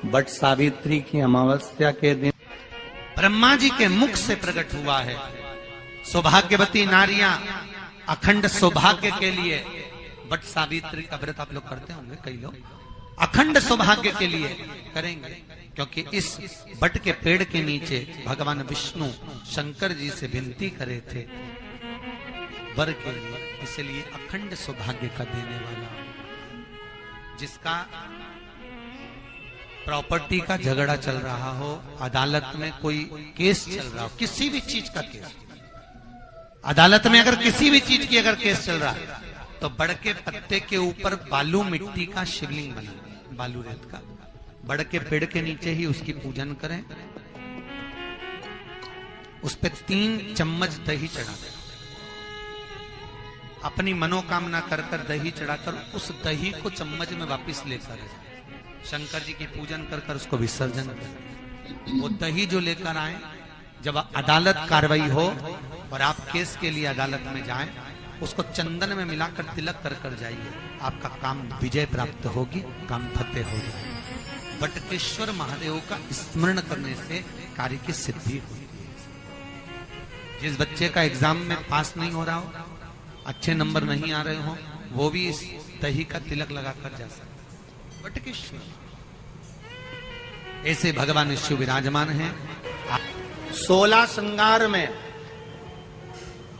But Savitri की अमावस्या के दिन ब्रह्मा जी के मुख से प्रकट हुआ है। सौभाग्यवती नारियां अखंड सौभाग्य के लिए बट सावित्री का व्रत आप लोग करते होंगे, कई लोग अखंड सौभाग्य के लिए करेंगे, क्योंकि इस बट के पेड़ के नीचे भगवान विष्णु शंकर जी से विनती करे थे वर के लिए, इसलिए अखंड सौभाग्य का देने वाला, जिसका प्रॉपर्टी का झगड़ा चल रहा हो, अदालत में कोई केस चल रहा हो, किसी भी चीज का केस, अदालत में अगर किसी भी चीज की अगर केस चल रहा है तो बड़ के पत्ते के ऊपर बालू मिट्टी का शिवलिंग बना, बालू रेत का, बड़ के पेड़ के नीचे ही उसकी पूजन करें, उस पे 3 चम्मच दही चढ़ा दें, अपनी मनोकामना कर कर दही चढ़ाकर उस दही को चम्मच में वापस लेकर शंकर जी की पूजन कर कर उसको विसर्जन करें। वो दही जो लेकर आए, जब अदालत कार्रवाई हो और आप केस के लिए अदालत में जाएं, उसको चंदन में मिलाकर तिलक कर कर जाइए, आपका काम विजय प्राप्त होगी, काम फतेह हो जाएगा। बटकेश्वर महादेव का स्मरण करने से कार्य की सिद्धि होगी। जिस बच्चे का एग्जाम में पास नहीं हो रहा हो, अच्छे नंबर नहीं आ रहे हो, वो भी इस दही का तिलक लगाकर जा सकता। बटकेश्वर ऐसे भगवान शिव विराजमान हैं। 16 श्रृंगार में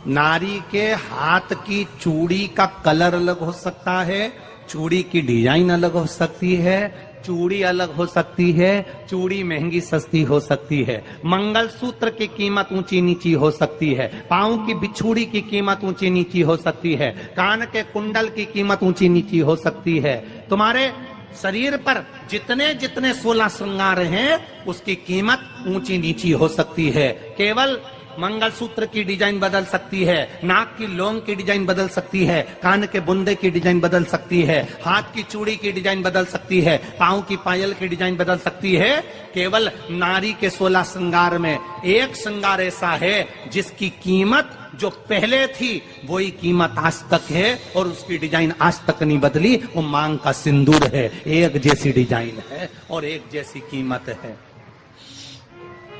नारी के हाथ की चूड़ी का कलर अलग हो सकता है, चूड़ी की डिजाइन अलग हो सकती है, चूड़ी अलग हो सकती है, चूड़ी महंगी सस्ती हो सकती है, मंगलसूत्र की कीमत ऊंची नीची हो सकती है, पांव की बिछुड़ी की कीमत ऊंची नीची हो सकती है, कान के कुंडल की कीमत ऊंची नीची हो सकती है। तुम्हारे शरीर पर जितने जितने 16 श्रृंगार हैं उसकी कीमत ऊंची नीची हो सकती है। केवल मंगलसूत्र की डिजाइन बदल सकती है, नाक की लौंग की डिजाइन बदल सकती है, कान के बुंदे की डिजाइन बदल सकती है, हाथ की चूड़ी की डिजाइन बदल सकती है, पांव की पायल की डिजाइन बदल सकती है। केवल नारी के 16 श्रृंगार में एक श्रृंगार ऐसा है जिसकी कीमत जो पहले थी वही कीमत आज तक है और उसकी डिजाइन आज तक नहीं बदली। वो मांग का सिंदूर है, एक जैसी डिजाइन है और एक जैसी कीमत है।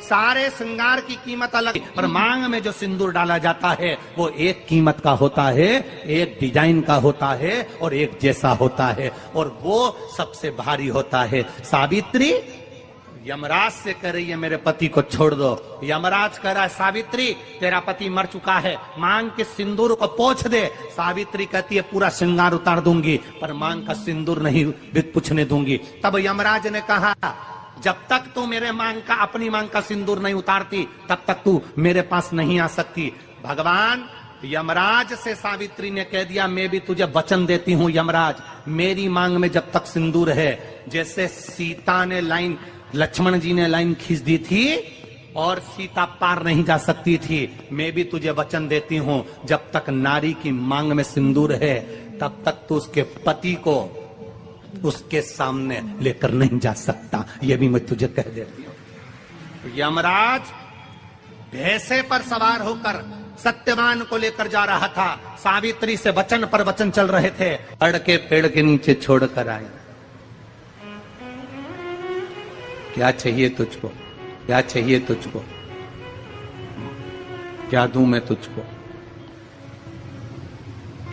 सारे श्रृंगार की कीमत अलग, पर मांग में जो सिंदूर डाला जाता है वो एक कीमत का होता है, एक डिजाइन का होता है और एक जैसा होता है, और वो सबसे भारी होता है। सावित्री यमराज से कह रही है मेरे पति को छोड़ दो। यमराज कह रहा है सावित्री तेरा पति मर चुका है, मांग के सिंदूर को पोंछ दे। सावित्री कहती है पूरा श्रृंगार उतार दूंगी पर मांग का सिंदूर नहीं पूछने दूंगी। तब यमराज ने कहा जब तक तू मेरे मांग का अपनी मांग का सिंदूर नहीं उतारती तब तक तू मेरे पास नहीं आ सकती। भगवान यमराज से सावित्री ने कह दिया मैं भी तुझे वचन देती हूँ यमराज, मेरी मांग में जब तक सिंदूर है, जैसे सीता ने लाइन, लक्ष्मण जी ने लाइन खींच दी थी और सीता पार नहीं जा सकती थी, मैं भी तुझे वचन देती हूं जब तक नारी की मांग में सिंदूर है तब तक तू उसके पति को उसके सामने लेकर नहीं जा सकता, ये भी मैं तुझे कह देती हूं। यमराज भैंसे पर सवार होकर सत्यवान को लेकर जा रहा था, सावित्री से वचन पर वचन चल रहे थे, अड़ के पेड़ के नीचे छोड़कर आए। क्या चाहिए तुझको, क्या चाहिए तुझको, क्या दूं मैं तुझको,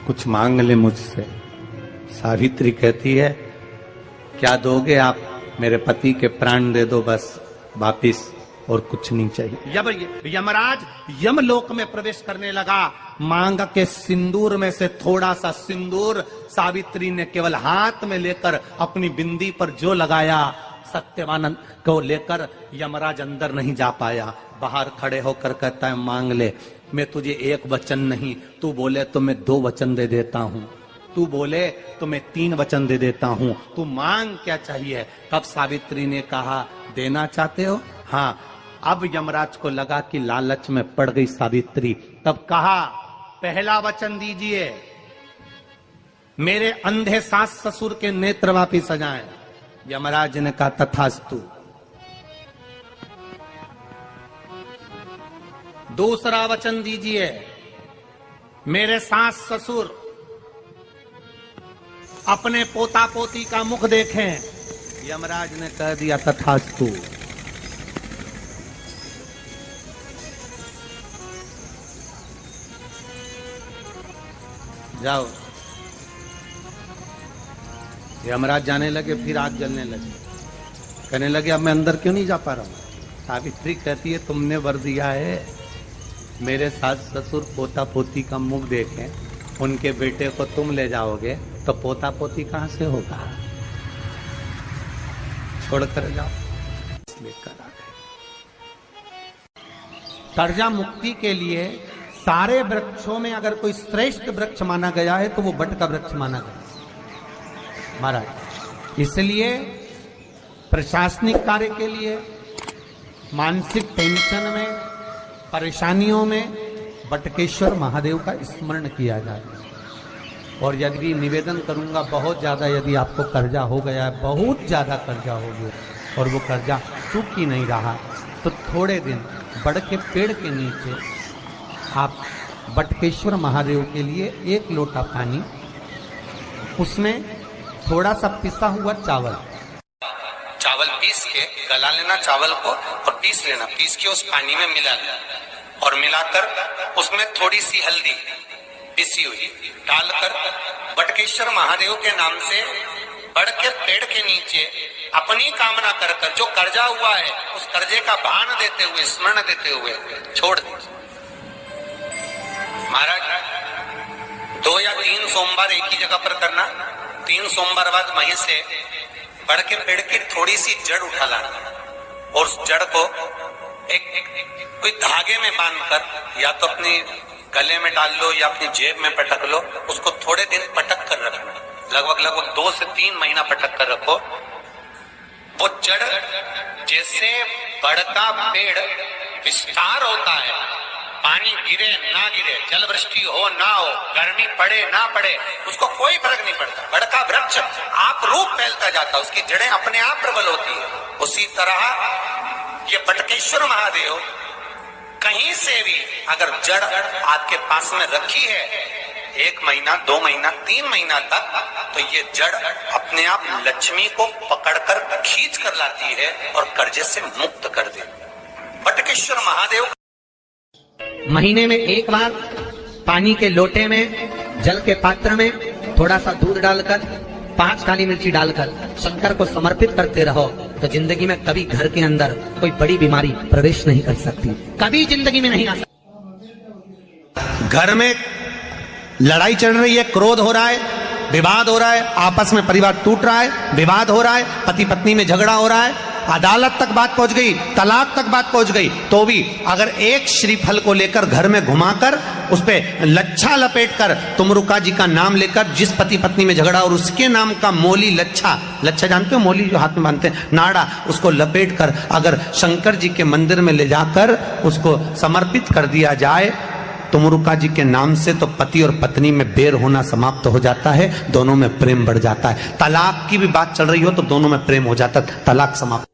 कुछ मांग ले मुझसे। सावित्री कहती है क्या दोगे आप, मेरे पति के प्राण दे दो बस वापिस, और कुछ नहीं चाहिए। यमराज यमलोक में प्रवेश करने लगा, मांग के सिंदूर में से थोड़ा सा सिंदूर सावित्री ने केवल हाथ में लेकर अपनी बिंदी पर जो लगाया, सत्यवान को लेकर यमराज अंदर नहीं जा पाया, बाहर खड़े होकर कहता है मांग ले, मैं तुझे एक वचन नहीं, तू बोले तो मैं 2 वचन दे देता हूं, तू बोले तो मैं 3 वचन दे देता हूं, तू मांग क्या चाहिए। तब सावित्री ने कहा देना चाहते हो, हाँ। अब यमराज को लगा कि लालच में पड़ गई सावित्री, तब कहा पहला वचन दीजिए, मेरे अंधे सास ससुर के नेत्र वापिस आ जाएं। यमराज ने कहा तथास्तु। दूसरा वचन दीजिए, मेरे सास ससुर अपने पोता पोती का मुख देखें। यमराज ने कह दिया तथास्तु। जाओ। यमराज जाने लगे, फिर आग जलने लगी। कहने लगे अब मैं अंदर क्यों नहीं जा पा रहा हूं। सावित्री कहती है तुमने वर दिया है मेरे सास ससुर पोता पोती का मुख देखें, उनके बेटे को तुम ले जाओगे तो पोता पोती कहां से होगा। छोड़कर जाओ। लेकर आ गए। कर्जा मुक्ति के लिए सारे वृक्षों में अगर कोई श्रेष्ठ वृक्ष माना गया है तो वो बट का वृक्ष माना गया महाराज। इसलिए प्रशासनिक कार्य के लिए, मानसिक टेंशन में, परेशानियों में बटकेश्वर महादेव का स्मरण किया जाए। और यदि निवेदन करूंगा बहुत ज्यादा, यदि आपको कर्जा हो गया है, बहुत ज्यादा कर्जा हो गया और वो कर्जा चूक ही नहीं रहा, तो थोड़े दिन बड़ के पेड़ के नीचे आप बटकेश्वर महादेव के लिए 1 लोटा पानी, उसमें थोड़ा सा पिसा हुआ चावल पीस के गला लेना चावल को और पीस लेना, पीस के उस पानी में मिला लेना और मिलाकर उसमें थोड़ी सी हल्दी पिसी हुई डालकर बटकेश्वर महादेव के नाम से बड़ के पेड़ के नीचे अपनी कामना कर कर जो कर्जा हुआ है उस कर्जे का भान देते हुए, स्मरण देते हुए छोड़ दे। महाराज 2 या 3 सोमवार एक ही जगह पर करना। 3 सोमवार बाद वहीं से बड़ के पेड़ की थोड़ी सी जड़ उठा लाना और उस जड़ को कोई धागे में बांधकर या तो अपनी गले में डाल लो या अपनी जेब में पटक लो, उसको थोड़े दिन पटक कर रखना। लगभग 2 से 3 महीना पटक कर रखो। वो जड़ जैसे बड़का पेड़ विस्तार होता है, पानी गिरे ना गिरे, जल वृष्टि हो ना हो, गर्मी पड़े ना पड़े, उसको कोई फर्क नहीं पड़ता। बड़का वृक्ष आप रूप फैलता जाता, उसकी जड़ें अपने आप प्रबल होती है। उसी तरह ये बटकेश्वर महादेव कहीं से भी अगर जड़ आपके पास में रखी है 1 महीना, 2 महीना, 3 महीना तक, तो ये जड़ अपने आप लक्ष्मी को पकड़कर खींच कर लाती है और कर्जे से मुक्त कर दे। बटकेश्वर महादेव महीने में 1 बार पानी के लोटे में, जल के पात्र में थोड़ा सा दूध डालकर, 5 काली मिर्ची डालकर शंकर को समर्पित करते रहो, तो जिंदगी में कभी घर के अंदर कोई बड़ी बीमारी प्रवेश नहीं कर सकती, कभी जिंदगी में नहीं आ सकती। घर में लड़ाई चल रही है, क्रोध हो रहा है, विवाद हो रहा है, आपस में परिवार टूट रहा है, विवाद हो रहा है, पति पत्नी में झगड़ा हो रहा है, अदालत तक बात पहुंच गई, तलाक तक बात पहुंच गई, तो भी अगर एक श्रीफल को लेकर घर में घुमाकर उस पे लच्छा लपेटकर तुमरुका जी का नाम लेकर जिस पति पत्नी में झगड़ा और उसके नाम का मोली लच्छा जानते हो, मोली जो हाथ में बांधते हैं, नाड़ा, उसको लपेट कर अगर शंकर जी के मंदिर में ले जाकर उसको समर्पित कर दिया जाए तुमरुका जी के नाम से, तो पति और पत्नी में बैर होना समाप्त हो जाता है, दोनों में प्रेम बढ़ जाता है। तलाक की भी बात चल रही हो तो दोनों में प्रेम हो जाता है, तलाक समाप्त।